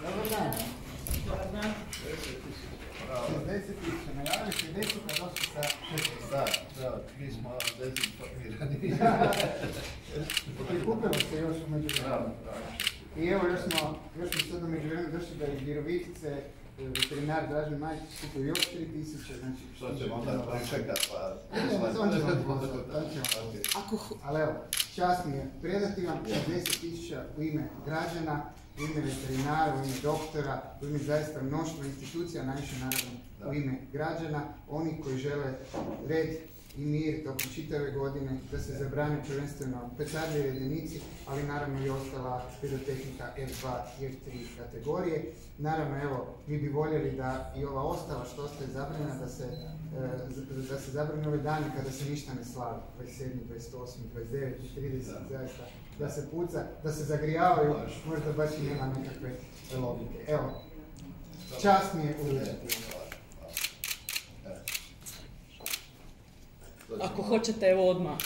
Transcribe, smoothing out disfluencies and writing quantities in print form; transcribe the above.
Dobar dan. Dobar dan. 60 tisuća, najavili ste 10, a došli sa 6 sat. Mi smo dezinformirani. Prikupilo se još u međuvremenu. I evo još smo sad u međuvremenu došli da iz Virovičice veterinar Dražen Majić skupio još 3 tisuće, znači... Što ćemo onda pričekati, pa... Ali evo, čast mi je predati vam 60 tisuća u ime građana, u ime veterinara, u ime doktora, u ime zaista mnoštva institucija, najviše naravno u ime građana, oni koji žele red i mir tokom čitave godine, da se zabrane prvenstveno petarde i redenici, ali naravno i ostala pirotehnika F2 i F3 kategorije. Naravno, evo, mi bi voljeli da i ova ostala što ostaje zabranjena, da se zabrane ove dane kada se ništa ne slavi, 27, 28, 29 i 30, zaista, da se puca, da se zagrijavaju, možda baš i nema nekakve logike. Evo, čast mi je uvidjeti. Ako hoćete, evo odmah.